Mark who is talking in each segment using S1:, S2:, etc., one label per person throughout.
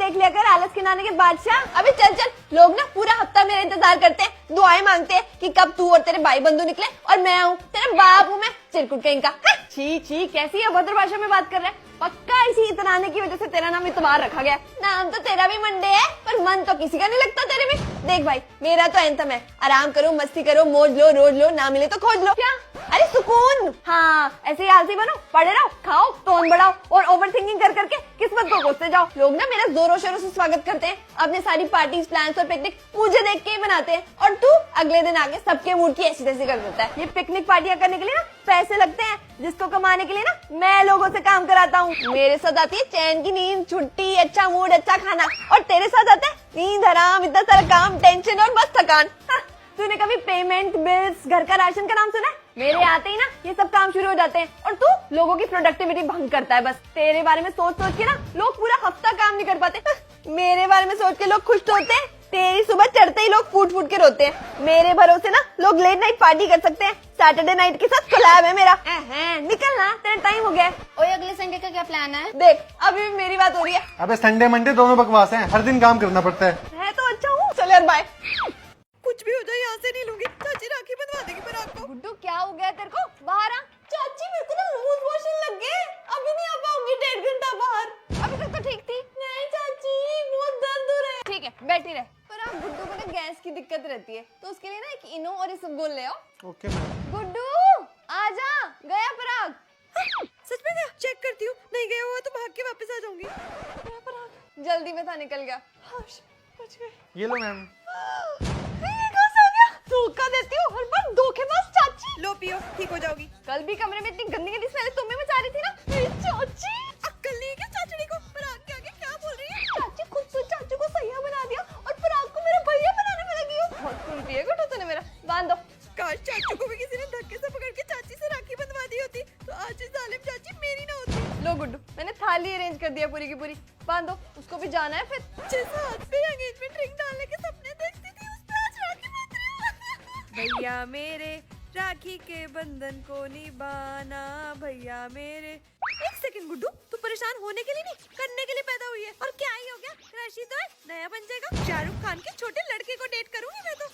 S1: देख लिया कर आलस खिलाने के बादशाह। अभी चल चल, लोग ना पूरा हफ्ता मेरा इंतजार करते हैं, दुआएं मांगते हैं कि कब तू और तेरे भाई बंधु निकले और मैं आऊँ, तेरा बाप हूँ मैं, चिरकुट कहीं का। छी छी, कैसी अभद्र भाषा में बात कर रहा है। पक्का इसी इतराने की वजह से तेरा नाम इतबार रखा गया। नाम तो तेरा भी मंडे है, पर मन तो किसी का नहीं लगता तेरे में। देख भाई, मेरा तो एंथम है, आराम करो, मस्ती करो, मौज लो, रोज लो, ना मिले तो खोज लो। क्या? अरे सुकून। हाँ, ऐसे ही आलसी बनो, पढ़े रहो, खाओ, टोन बढ़ाओ और ओवर थिंकिंग कर करके किस्मत को कोसते जाओ। लोग ना मेरा जोरों शोरों से स्वागत करते हैं, अपने सारी पार्टीज, प्लान्स और पिकनिक मुझे देख के ही बनाते हैं, और तू अगले दिन आके सबके मूड की ऐसी तैसी कर देता है। ये पिकनिक पार्टियां करने के लिए ना पैसे लगते हैं, जिसको कमाने के लिए ना मैं लोगों से काम कराता हूँ। मेरे साथ आती है चैन की नींद, छुट्टी, अच्छा मूड, अच्छा खाना, और तेरे साथ आता है नींद, हराम, इतना सारा काम, टेंशन और बस थकान। तूने कभी पेमेंट, बिल्स, घर का राशन का नाम सुना है? मेरे आते ही ना ये सब काम शुरू हो जाते हैं, और तू लोगों की प्रोडक्टिविटी भंग करता है। बस तेरे बारे में सोच सोच के ना लोग पूरा हफ्ता काम नहीं कर पाते। मेरे बारे में सोच के लोग खुश तो होते हैं, तेरी सुबह चढ़ते ही लोग फूट फूट के रोते हैं। मेरे भरोसे ना लोग लेट नाइट पार्टी कर सकते हैं, सैटरडे नाइट के साथ कोलैब है मेरा। निकल ना, तेरा टाइम हो गया।
S2: ओए, अगले संडे का क्या प्लान है?
S1: देख, अभी भी मेरी बात हो रही है।
S3: अबे संडे मंडे दोनों बकवास हैं, हर दिन काम करना पड़ता है
S1: तो अच्छा हूँ, चल यार बाय।
S4: कुछ भी हो जाए यहाँ से नहीं लूंगी, चाची राखी बंधवा देगी पर आपको।
S1: गुड्डू क्या हो गया तेरे को? बाहर आ। चाची मेरे को ना लूज मोशन लग गए, अभी नहीं आ पाऊंगी 1.5 घंटा बाहर। अभी तक तो ठीक थी। नहीं चाची, बहुत दर्द हो रहा है। ठीक है, बैठी रहे। पर आप गुड्डू को ना गैस की दिक्कत रहती है, तो उसके लिए ना एक इनो और इसबगोल ले आओ।
S3: Okay ma'am.
S1: गुड्डू आजा, गया पराग।
S4: सच में गया? चेक करती हूँ, नहीं गया हुआ तो भाग के वापस आ जाऊंगी।
S1: गया पराग, जल्दी में था, निकल गया। बच गए।
S3: ये लो मैम।
S1: धोखा देती हूँ हर बार, धोखेबाज चाची।
S4: लो पियो, ठीक हो जाओगी।
S1: कल भी कमरे में इतनी गंदी गंदी स्मेल तुम भी मचा रही थी ना। मेरी चाची,
S4: अक्कल नहीं है क्या चाचड़ी को? पराग के आगे क्या बोल रही है?
S1: चाची खुद से चाचू को सैया बना दिया और पराग को मेरा भैया बनाने में लगी हो। बहुत खून पिए गुड्डू तूने मेरा। बांध दो।
S4: काश चाचू को भी किसी ने धक्के से पकड़ के चाची से राखी बंधवा दी होती, तो आज ये जालिम चाची मेरी ना होती।
S1: लो गुड्डू, मैंने थाली अरेंज कर दिया पूरी की पूरी। बांध दो, उसको भी जाना है फिर।
S4: जिस हाथ पे एंगेजमेंट रिंग डालने के सपने देखती थी, उस पे आज राखी बांध रही हूँ। भैया मेरे राखी के बंधन को निभाना, भैया मेरे। एक सेकंड गुड्डू, तू परेशान होने के लिए नहीं, करने के लिए पैदा हुई है। और क्या ही हो गया, राशि तो है, नया बन जाएगा। शाहरुख खान के छोटे लड़के को डेट करूंगी मैं तो।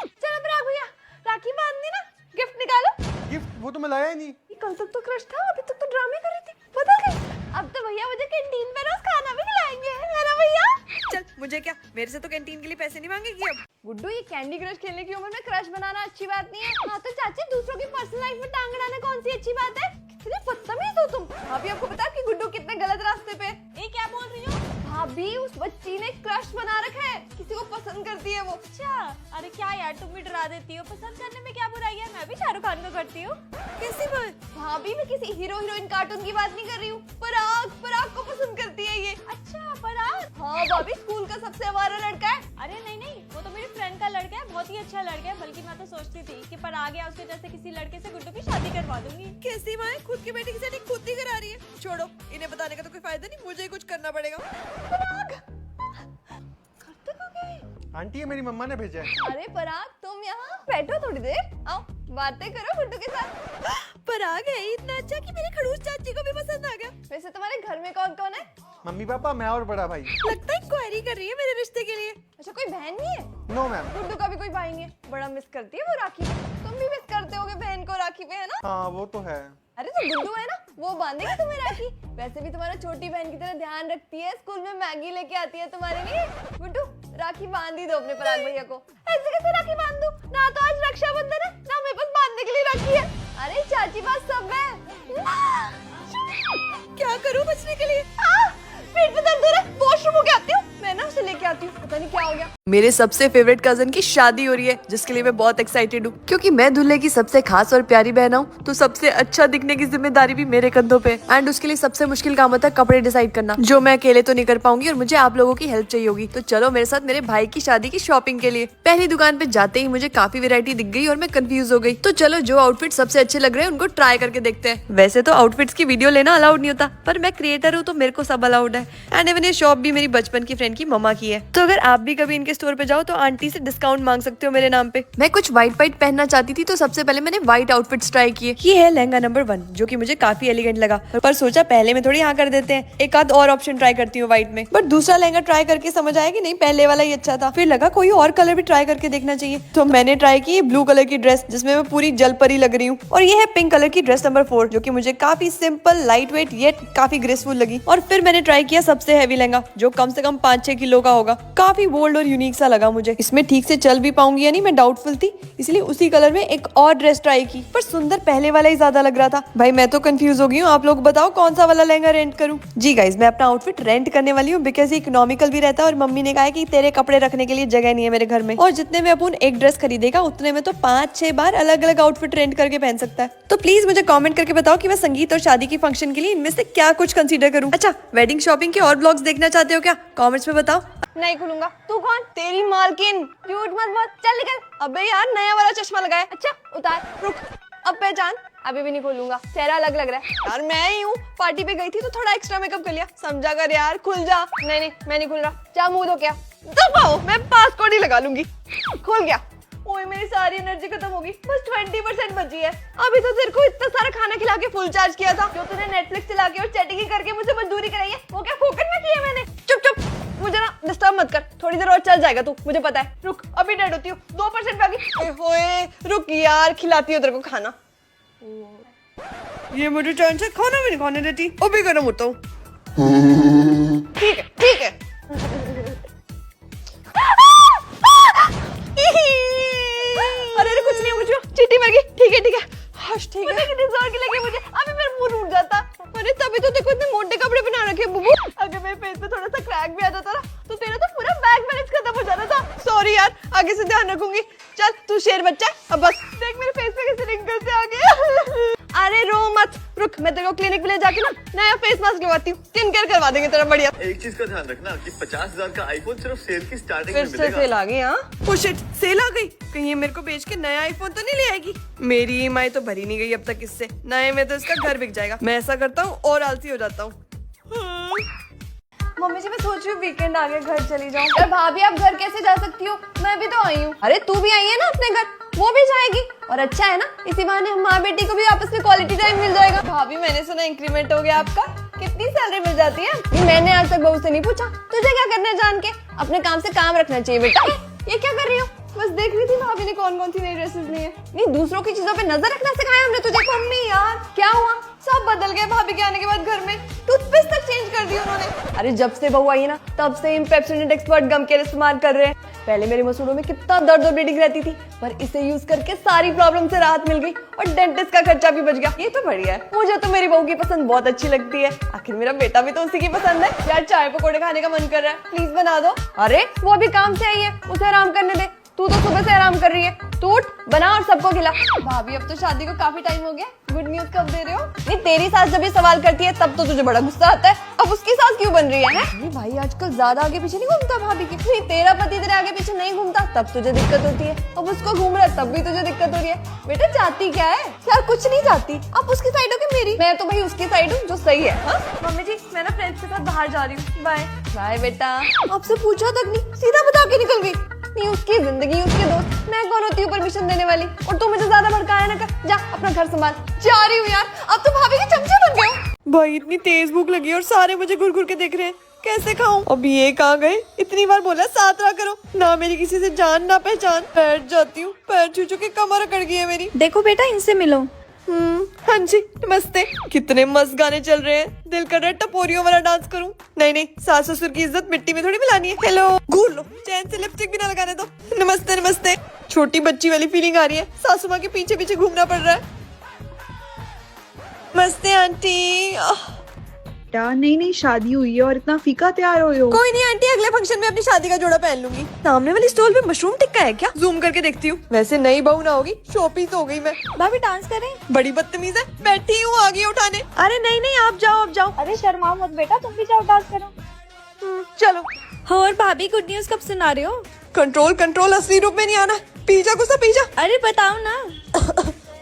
S1: चलो पराग भैया, राखी बांधनी ना, गिफ्ट निकालो।
S3: गिफ्ट वो तो मैं लाया ही नहीं।
S1: कल तक तो क्रश था, अभी तक तो ड्रामे कर रही थी, पता नहीं। अब तो भैया मुझे कैंटीन में रोज खाना भी खिलाएंगे, है ना भैया?
S4: चल, मुझे क्या, मेरे से तो कैंटीन के लिए पैसे नहीं मांगेगी अब।
S1: गुड्डू, ये कैंडी क्रश खेलने की उम्र में क्रश बनाना अच्छी बात नहीं है। हाँ तो चाची, दूसरों की पर्सनल लाइफ में टांग अड़ाना कौन सी अच्छी बात है? कितने बदतमीज हो तुम। भाभी आपको पता है कि गुड्डू कितने गलत रास्ते पे। ये क्या बोल रही हो भाभी? उस बच्ची ने क्रश बना रखा है, किसी को पसंद करती है वो।
S2: अच्छा, अरे क्या यार, तुम भी डरा देती हो। पसंद करने में क्या बुराई है? मैं भी शाहरुख खान को करती हूँ।
S4: कैसी बात?
S1: भाभी, मैं किसी हीरो हीरोइन कार्टून की बात नहीं कर रही हूँ। पराग को पसंद करती है ये।
S2: अच्छा, पराग?
S1: हाँ भाभी, स्कूल का सबसे आवारा लड़का है।
S2: अरे नहीं, वो तो मेरी फ्रेंड का लड़का है, बहुत ही अच्छा लड़का है। बल्कि मैं तो सोचती थी कि पराग या उसके जैसे किसी लड़के से गुड्डू की शादी करवा दूंगी।
S4: कैसी माँ है, खुद की बेटी की शादी खुद ही करा रही है। छोड़ो, इन्हें बताने का तो कोई फायदा नहीं, मुझे ही कुछ करना पड़ेगा।
S3: आंटी ये मेरी मम्मा ने भेजा है।
S1: अरे पराग, तुम यहाँ बैठो थोड़ी देर, आओ बातें करो गुड्डू के साथ।
S4: पराग है ही इतना अच्छा कि मेरी खड़ूस चाची को भी पसंद आ गया।
S1: वैसे तुम्हारे घर में कौन कौन है?
S3: मम्मी पापा, मैं और बड़ा भाई।
S4: लगता है क्वेरी कर रही है मेरे रिश्ते के लिए।
S1: अच्छा, कोई बहन नहीं है?
S3: No ma'am.
S1: गुड्डू का भी कोई भाई नहीं है? बड़ा मिस करती है वो राखी पे। तुम भी मिस करते होगे बहन को राखी पे, है ना?
S3: हाँ वो तो है।
S1: अरे तो गुड्डू है ना, वो बांधेगी तुम्हें राखी। वैसे भी तुम्हारा छोटी बहन की तरह ध्यान रखती है, स्कूल में मैगी लेके आती है तुम्हारे लिए। गुड्डू, राखी बांध ही दो अपने पराग भैया को। ऐसे कैसे राखी बांध दूं? ना तो आज रक्षाबंधन है, ना मेरे पास बांधने के लिए राखी है। अरे चाची पास सब है।
S4: क्या करूं बचने के लिए?
S1: पेट में दर्द हो रहा है, वॉशरूम हो के आती हूँ। मैं ना उसे लेके आती हूँ, पता नहीं क्या हो गया।
S4: मेरे सबसे फेवरेट कजन की शादी हो रही है, जिसके लिए मैं बहुत एक्साइटेड हूँ, क्योंकि मैं दूल्हे की सबसे खास और प्यारी बहन हूँ। तो सबसे अच्छा दिखने की जिम्मेदारी भी मेरे कंधों पे। एंड उसके लिए सबसे मुश्किल काम होता है कपड़े डिसाइड करना, जो मैं अकेले तो नहीं कर पाऊंगी और मुझे आप लोगों की हेल्प चाहिए होगी। तो चलो मेरे साथ मेरे भाई की शादी की शॉपिंग के लिए। पहली दुकान पे जाते ही मुझे काफी वैरायटी दिख गई और मैं कंफ्यूज हो गई। तो चलो जो आउटफिट सबसे अच्छे लग रहे हैं उनको ट्राई करके देखते हैं। वैसे तो आउटफिट्स की वीडियो लेना अलाउड नहीं होता, पर मैं क्रिएटर हूँ तो मेरे को सब अलाउड है। एंड इवन ये शॉप भी मेरी बचपन की फ्रेंड की मम्मा की है। तो अगर आप भी कभी इनके स्टोर पे जाओ तो आंटी से डिस्काउंट मांग सकते हो मेरे नाम पे। मैं कुछ व्हाइट व्हाइट पहनना चाहती थी तो सबसे पहले मैंने व्हाइट आउटफिट्स ट्राई किए। ये है लहंगा नंबर 1 जो कि मुझे काफी एलिगेंट लगा, पर सोचा पहले में थोड़ी हाँ कर देते हैं, एक आध और ऑप्शन ट्राई करती हूँ व्हाइट में। बट दूसरा लहंगा ट्राई करके समझ आया कि नहीं पहले वाला ही अच्छा था। फिर लगा कोई और कलर भी ट्राई करके देखना चाहिए, तो मैंने ट्राई की ब्लू कलर की ड्रेस जिसमें मैं पूरी जल परी लग रही हूँ। और ये है पिंक कलर की ड्रेस नंबर 4 जो कि मुझे काफी सिंपल लाइट वेट येट काफी ग्रेसफुल लगी। और फिर मैंने ट्राई किया सबसे हैवी लहंगा जो कम से कम 5-6 किलो का होगा। काफी बोल्ड और यूनिक सा लगा मुझे। इसमें ठीक से चल भी पाऊंगी या नहीं मैं डाउटफुल थी, इसलिए उसी कलर में एक और ड्रेस ट्राई की, पर सुंदर पहले वाला ही ज्यादा लग रहा था। भाई मैं तो कंफ्यूज हो गई हूँ, आप लोग बताओ कौन सा वाला लहंगा रेंट करूँ। जी गाइज मैं अपना आउटफिट रेंट करने वाली हूँ बिकॉज ये इकोनॉमिकल भी रहता है और मम्मी ने कहा है कि तेरे कपड़े रखने के लिए जगह नहीं है मेरे घर में, और जितने में अपन एक ड्रेस खरीदेगा उतने में तो 5-6 बार अलग अलग आउटफिट रेंट करके पहन सकता है। तो प्लीज मुझे कमेंट करके बताओ कि मैं संगीत और शादी की फंक्शन के लिए इनमें से क्या कुछ कंसीडर करूँ। अच्छा वेडिंग शॉपिंग के और ब्लॉग्स देखना चाहते हो क्या? कमेंट्स में बताओ।
S1: नहीं खुलूंगा। तू कौन? तेरी मालकिन। झूठ मत बोल, चल निकल। अबे यार नया वाला चश्मा लगाया। अच्छा उतार, रुक, अब पहचान। अभी भी नहीं खोलूंगा, चेहरा अलग लग रहा है। यार मैं ही हूँ, पार्टी पे गई थी तो थोड़ा एक्स्ट्रा मेकअप कर लिया, समझा कर यार, खुल जा। नहीं नहीं मैं नहीं खुल रहा, जा मुंह धो। क्या दबाओ, मैं पासकोड ही लगा लूंगी। खुल गया। ओए मेरी सारी एनर्जी खत्म होगी, बस 20% बची है। अभी तो तेरे को इतना सारा खाना खिला के फुल चार्ज किया था, जो तूने नेटफ्लिक्स चला के और चैटिंग करके मुझे मजदूरी कराई है, वो क्या फोकट में किया मैंने? चुप चुप, मुझे ना डिस्टर्ब मत कर, थोड़ी देर और चल जाएगा तू, मुझे पता है। रुक, अभी डेड होती हूँ, 2% पे आ गई। ओए रुक यार, खिलाती हूँ तेरे को खाना।
S4: ये मुझे टाइम से खाना भी नहीं खाने देती, वो भी गर्म होता हूँ।
S1: ठीक है ठीक है। अरे अरे कुछ नहीं, कुछ नहीं, चींटी मर गई। ठीक है ठीक है, हश ठीक है। कितनी जोर की लगी मुझे, अभी मेरा मुंह टूट जाता। अरे तभी तो देखो इतने मोटे कपड़े पहना रखे बुबू। अगर मेरे फेस पे थोड़ा सा क्रैक भी आ जाता ना तो तेरा तो पूरा बैक बैलेंस खत्म हो जाता था। सॉरी यार, आगे से ध्यान रखूंगी। चल तू शेर बच्चा, अब बस देख मेरे फेस पे कैसे रिंकल्स से आ गए। अरे रो मत, रुक मैं तेरे को क्लिनिक पे ले जाके ना नया फेस मास्क लगवाती हूँ, स्किन केयर करवा देंगे तेरा बढ़िया।
S5: एक चीज का ध्यान रखना कि 50,000 का आईफोन सिर्फ सेल की स्टार्टिंग
S1: फिर
S5: में
S1: से
S5: मिलेगा।
S1: सेल आ गई। हाँ
S4: ओ शिट, सेल आ गई। कहीं ये मेरे को बेच के नया आईफोन तो नहीं ले आएगी? मेरी ईएमआई तो भरी नहीं गई अब तक इससे, नए में तो इसका घर बिक जाएगा। मैं ऐसा करता हूँ और आलसी हो जाता हूँ।
S1: मम्मी जी मैं सोच रही हूँ वीकेंड आ गया, घर चली जाऊँ। यार भाभी आप घर कैसे जा सकती हो, मैं भी तो आई हूँ। अरे तू भी आई है ना अपने घर, वो भी जाएगी। और अच्छा है ना, इसी बहाने हम माँ बेटी को भी आपस में क्वालिटी टाइम मिल जाएगा। भाभी मैंने सुना इंक्रीमेंट हो गया आपका, कितनी सैलरी मिल जाती है? ये मैंने आज तक बहू से नहीं पूछा। तुझे क्या करना है जान के, अपने काम से काम रखना चाहिए बेटा। ये क्या कर रही हो? बस देख रही थी भाभी ने कौन कौन सी नई ड्रेसेस ली है। नहीं दूसरों की चीजों पे नजर रखना सिखाया हमने तुझे। मम्मी यार क्या हुआ, सब बदल गए भाभी के आने के बाद घर में, टूथपेस्ट तक चेंज कर दी उन्होंने। अरे जब से बहू आई है ना तब से इन पेप्सोडेंट एक्सपर्ट गम केयर इस्तेमाल कर रहे हैं। पहले मेरे मसूड़ों में कितना दर्द और ब्लीडिंग रहती थी, पर इसे यूज करके सारी प्रॉब्लम से राहत मिल गई और डेंटिस्ट का खर्चा भी बच गया। ये तो बढ़िया है। मुझे तो मेरी बहू की पसंद बहुत अच्छी लगती है, आखिर मेरा बेटा भी तो उसी की पसंद है। यार चाय पकौड़े खाने का मन कर रहा है, प्लीज बना दो। अरे वो अभी काम से आई है, उसे आराम करने दे। तू तो सुबह से आराम कर रही है, तू उठ बना और सबको खिला। भाभी अब तो शादी को काफी टाइम हो गया, गुड न्यूज कब दे रहे हो? नहीं तेरी सास जब ये सवाल करती है तब तो तुझे बड़ा गुस्सा आता है, अब उसकी सास क्यों बन रही है? नहीं भाई आजकल ज्यादा आगे पीछे नहीं घूमता भाभी की। नहीं तेरा पति तेरे आगे पीछे नहीं घूमता तब तुझे दिक्कत होती है, अब उसको घूम रहा है तब भी तुझे दिक्कत हो रही है। बेटा चाहती क्या है? यार कुछ नहीं चाहती, आप उसकी साइड हो कि मेरी? मैं तो भाई उसकी साइड हूँ जो सही है। हाँ मम्मी जी मैं ना फ्रेंड्स के साथ बाहर जा रही हूँ, बाय। बाय बेटा। आपसे पूछा तक नहीं, सीधा बता के निकल गई। नहीं उसकी जिंदगी उसके दोस्त, मैं कौन होती हूँ परमिशन देने वाली? और तू मुझे ज्यादा भड़काया ना कर, जा अपना घर संभाल। जा रही हूँ यार, अब तो भाभी के चमचे बन गए।
S4: भाई इतनी तेज भूख लगी और सारे मुझे घुर घुर के देख रहे हैं, कैसे खाऊं? अब ये कहाँ गए? इतनी बार बोला साथ रहा करो ना, मेरी किसी से जान ना पहचान। बैठ जाती हूँ, पैर छू छू के कमर अकड़ गई है मेरी।
S2: देखो बेटा इनसे मिलो।
S4: हाँ जी नमस्ते। कितने मस्त गाने चल रहे हैं, दिल कर रहा है टपोरियों वाला डांस करूं। नहीं नहीं, सास ससुर की इज्जत मिट्टी में थोड़ी मिलानी है। हेलो, घूर लो, चैन से लिपस्टिक भी ना लगाने दो। नमस्ते नमस्ते। छोटी बच्ची वाली फीलिंग आ रही है, सासू माँ के पीछे पीछे घूमना पड़ रहा है। नमस्ते आंटी।
S6: नई नई शादी हुई है और इतना फीका तैयार हुए हो।
S4: कोई नहीं आंटी, अगले फंक्शन में अपनी शादी का जोड़ा पहन लूंगी। सामने वाली स्टॉल पे मशरूम टिक्का है क्या? जूम करके देखती हूँ। वैसे नई बहू ना होगी, शोपीस हो गई मैं।
S2: भाभी डांस करें?
S4: बड़ी बदतमीज है, बैठी हूँ आगे उठाने। अरे नहीं नहीं आप जाओ, आप जाओ।
S2: अरे शर्माओ मत बेटा, तुम भी जाओ डांस करो।
S4: चलो।
S2: और भाभी गुड न्यूज कब सुना रहे हो?
S4: कंट्रोल कंट्रोल, असली रूप में नहीं आना। पीछा गुस्सा पीछा।
S2: अरे बताओ ना।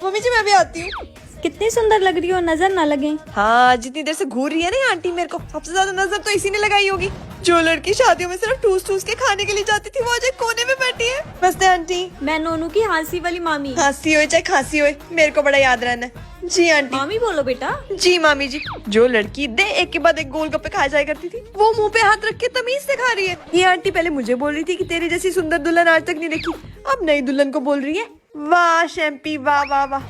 S4: मम्मी जी मैं भी आती हूँ।
S2: कितनी सुंदर लग रही हो, नजर ना लगे।
S4: हाँ जितनी देर से घूर रही है ना आंटी, मेरे को सबसे ज्यादा नजर तो इसी ने लगाई होगी जो लड़की शादियों में सिर्फ ठूस ठूस के खाने के लिए जाती थी वो आज एक कोने में बैठी है। नमस्ते आंटी।
S2: मैं नोनू की हाँसी वाली मामी।
S4: हंसी हो चाहे खांसी हो, मेरे को बड़ा याद रहना है। जी आंटी।
S2: मामी बोलो बेटा।
S4: जी मामी जी। जो लड़की दे एक के बाद एक गोलगप्पे खाए जाया करती थी वो मुंह पे हाथ रख के तमीज से खा रही है। ये आंटी पहले मुझे बोल रही थी कि तेरी जैसी सुंदर दुल्हन आज तक नहीं देखी, अब नई दुल्हन को बोल रही है वाह शैम्पी वाह वाह वाह।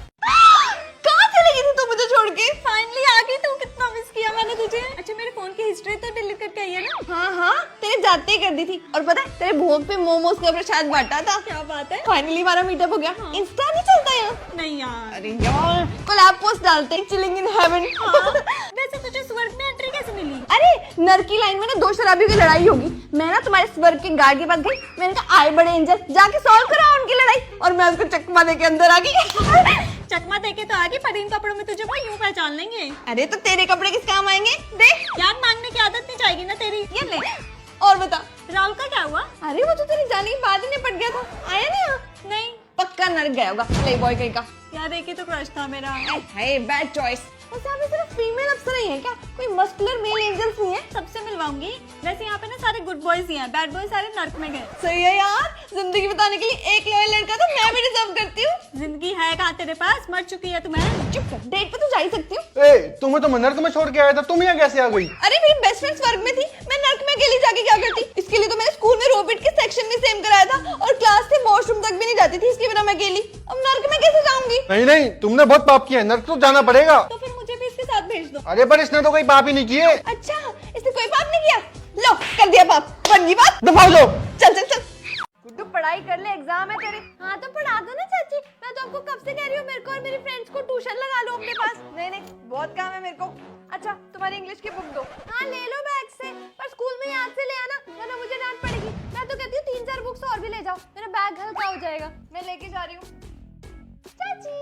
S1: कहाँ चली गई थी तू मुझे छोड़ के?
S2: फाइनली आ गई तू, कितना मिस किया मैंने तुझे। अच्छा मेरे फोन की हिस्ट्री तो डिलीट करके आई है ना?
S1: हाँ हाँ, तेरे जाते ही कर दी थी। और पता है तेरे भोग पे मोमोज का प्रसाद बांटा था।
S2: क्या बात है?
S1: फाइनली हमारा मीटअप हो गया। इंस्टा नहीं चलता यहाँ?
S2: नहीं यार।
S1: अरे यार कोलैब पोस्ट डालते हैं, चिलिंग इन हेवन।
S2: वैसे तुझे स्वर्ग में एंट्री कैसे मिली?
S1: अरे नर की लाइन में ना दो शराबियों की लड़ाई होगी, मैं ना तुम्हारे स्वर्ग के गार्ड के पास गई, मैंने कहा आए बड़े एंजल जाके सॉल्व कराओ उनकी लड़ाई, और मैं उसको चकमा दे के अंदर आ गई।
S2: चकमा देके तो आगे, पर इन कपड़ों में तुझे वो यूं पहचान लेंगे।
S1: अरे तो तेरे कपड़े किस काम आएंगे? देख
S2: यार मांगने की आदत नहीं जाएगी ना तेरी।
S1: ये ले। और बता
S2: राहुल का क्या हुआ?
S1: अरे वो तो तेरी जाने के बाद ही निपट गया था, आया नहीं यहाँ?
S2: नहीं
S1: पक्का नर गया होगा प्ले बॉय कहीं का।
S2: यार एक ही तो क्रश था मेरा।
S1: हाय बैड चॉइस। वैसे यहाँ पे सिर्फ फीमेल अफसर ही है क्या? कोई मस्कुलर मेल एंजल्स नहीं है?
S2: सबसे मिलवाऊंगी। वैसे यहाँ पे ना सारे गुड बॉयज ही हैं, बैड बॉय सारे नर्क में गए।
S1: सही है यार, जिंदगी बताने के लिए एक लॉयल लड़का तो मैं भी डिजर्व करती हूँ।
S2: जिंदगी है कहाँ तेरे पास, मर चुकी है तुम्हें।
S1: चुप कर, डेट पे तो जा ही सकती हूँ।
S3: ए, तुम्हें तो मैं नर्क में छोड़ के आया था, तुम यहाँ कैसे आ गई?
S1: अरे मेरी बेस्ट फ्रेंड स्वर्ग में थी, मैं नर्क में अकेली जाके क्या करती? इसके लिए तो मैंने स्कूल में रोबोट के सेक्शन में सेम कराया था, और क्लास से वॉशरूम तक भी नहीं जाती थी इसके बिना मैं अकेली। अब नर्क में कैसे जाऊंगी?
S3: नहीं नहीं, तुमने बहुत पाप किया है, नर्क तो जाना पड़ेगा।
S2: तो फिर मुझे भी इसके साथ भेज दो।
S3: अरे पर इसने तो कोई पाप ही नहीं किए।
S1: अच्छा इसने कोई पाप नहीं किया? लो कर दिया पाप, बन गई बात।
S3: दफा जाओ।
S1: चल चल चल गुड्डू, पढ़ाई कर ले, एग्जाम है तेरे। हाँ तो पढ़ा दो ना चाची, मैं तो आपको कब से कह रही हूँ मेरे को और मेरी फ्रेंड्स को ट्यूशन लगा लो अपने पास। नहीं नहीं बहुत काम है मेरे को। अच्छा तुम्हारी इंग्लिश की बुक दो। हाँ ले लो बैग से, पर स्कूल में याद से ले आना वरना मुझे डांट पड़ेगी। मैं तो कहती हूँ 3-4 बुक्स और भी ले जाओ, मेरा बैग हल्का हो जाएगा। मैं लेके जा रही हूँ। चाची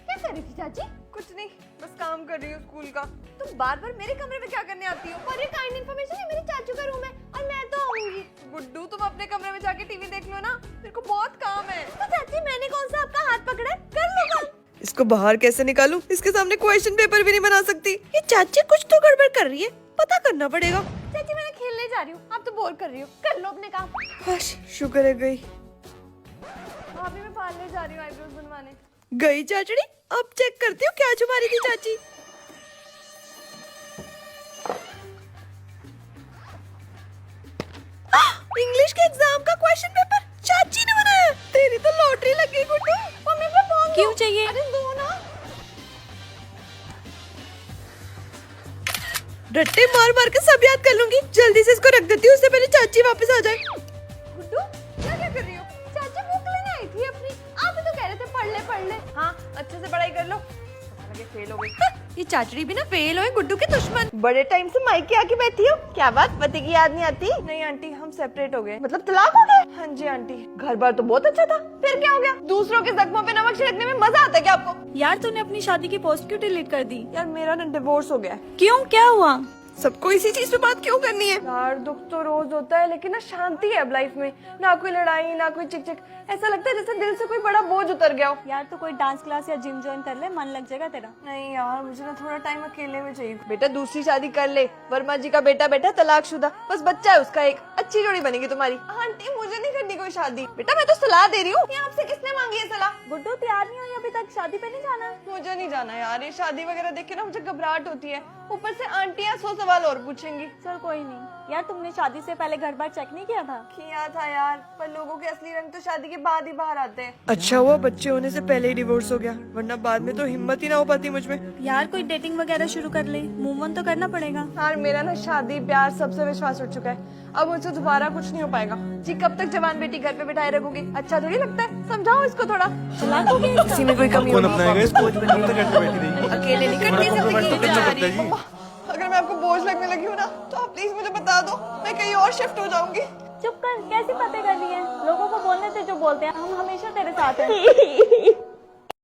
S1: क्या कर रही थी चाची? कुछ नहीं, बस काम कर रही हूँ स्कूल का। तुम बार बार मेरे कमरे में क्या करने आती हो? फॉर योर काइंड इन्फॉर्मेशन ये मेरे चाचू का रूम है और मैं तो आऊंगी। गुड्डू तुम अपने कमरे में जाके टीवी देख लो ना, मेरे को बहुत काम है। तो चाची मैंने कौन सा आपका हाथ पकड़ा है, कर लो काम।
S4: इसको बाहर कैसे निकालूं? इसके सामने क्वेश्चन पेपर भी नहीं बना सकती। ये चाची कुछ तो गड़बड़ कर रही है, पता करना पड़ेगा।
S1: चाची मैं खेलने जा रही हूँ, आप तो बोर कर रही हो, कर लो अपने काम।
S4: हाश, शुक्र है गई।
S1: अभी मैं पार्लर जा रही हूँ आईब्रोज बनवाने।
S4: गई चाचड़ी, अब चेक करती हूँ क्या छुपा रही थी चाची। इंग्लिश के एग्जाम का क्वेश्चन पेपर चाची ने बनाया। तेरी तो लॉटरी लग गई गुड्डू।
S1: मम्मी पे फोन
S2: क्यों चाहिए?
S1: अरे दो ना।
S4: रट्टे मार मार के सब याद कर लूंगी। जल्दी से इसको रख देती हूँ, उससे पहले चाची वापस आ जाए।
S1: गुड्डू क्या कर रही हो? चाची बुक लेने आई थी अपनी, आप ही तो कह रहे थे पढ़ ले। हाँ अच्छे से पढ़ाई कर लो, लगे फेल हो गई।
S4: ये चाचड़ी भी ना फेल हुए गुड्डू के दुश्मन।
S1: बड़े टाइम से मायके आके बैठी हो, क्या बात पति की याद नहीं आती? नहीं आंटी हम सेपरेट हो गए। मतलब तलाक हो गए? हाँ जी आंटी। घर बार तो बहुत अच्छा था, फिर क्या हो गया? दूसरों के जख्मों पे नमक छिड़कने में मजा आता है क्या आपको?
S2: यार तूने अपनी शादी की पोस्ट क्यों डिलीट कर दी?
S1: यार मेरा ना डिवोर्स हो गया है।
S2: क्यों, क्या हुआ?
S4: सबको इसी चीज पे बात क्यों करनी है?
S1: यार दुख तो रोज होता है, लेकिन ना शांति है अब लाइफ में, ना कोई लड़ाई ना कोई चिक चिक। ऐसा लगता है जैसे दिल से कोई बड़ा बोझ उतर गया हो।
S2: यार तो कोई डांस क्लास या जिम ज्वाइन कर ले, मन लग जाएगा तेरा।
S1: नहीं यार मुझे ना थोड़ा टाइम अकेले में चाहिए। बेटा दूसरी शादी कर ले, वर्मा जी का बेटा बैठा तलाकशुदा, बस बच्चा है उसका एक, अच्छी जोड़ी बनेगी तुम्हारी। आंटी मुझे नहीं करनी कोई शादी। बेटा मैं तो सलाह दे रही हूँ, आपसे किसने मांगी है सलाह?
S2: गुड्डू तैयार नहीं हुई अभी तक, शादी पे नहीं जाना?
S1: मुझे नहीं जाना यार, ये शादी वगैरह देख के ना मुझे घबराहट होती है, ऊपर से आंटियां 100 सवाल और पूछेंगी।
S2: चल कोई नहीं। यार तुमने शादी से पहले घर बार चेक नहीं किया था?
S1: किया था यार, पर लोगों के असली रंग तो शादी के बाद ही बाहर आते हैं।
S4: अच्छा हुआ बच्चे होने से पहले ही डिवोर्स हो गया, वरना बाद में तो हिम्मत ही ना हो पाती मुझ में।
S2: यार कोई डेटिंग वगैरह शुरू कर ले, मूव ऑन तो करना पड़ेगा।
S1: यार मेरा ना शादी प्यार सबसे विश्वास उठ चुका है, अब मुझसे दोबारा कुछ नहीं हो पाएगा। जी कब तक जवान बेटी घर पे बिठाए रखोगी? अच्छा थोड़ी लगता है, समझाओ इसको थोड़ा।
S4: इसी में कोई कमी
S3: कौन
S4: होगी?
S3: अपनाएगा इसको? तुम तो कैसे बैठी रही?
S4: अकेले नहीं करती जिंदगी।
S1: अगर मैं आपको बोझ लगने लगी हूँ ना, तो आप प्लीज मुझे बता दो, मैं कहीं और शिफ्ट हो जाऊंगी।
S2: चुप कर, कैसी बातें कर रही है? लोगों को बोलने से जो बोलते हैं, हम हमेशा तेरे साथ हैं।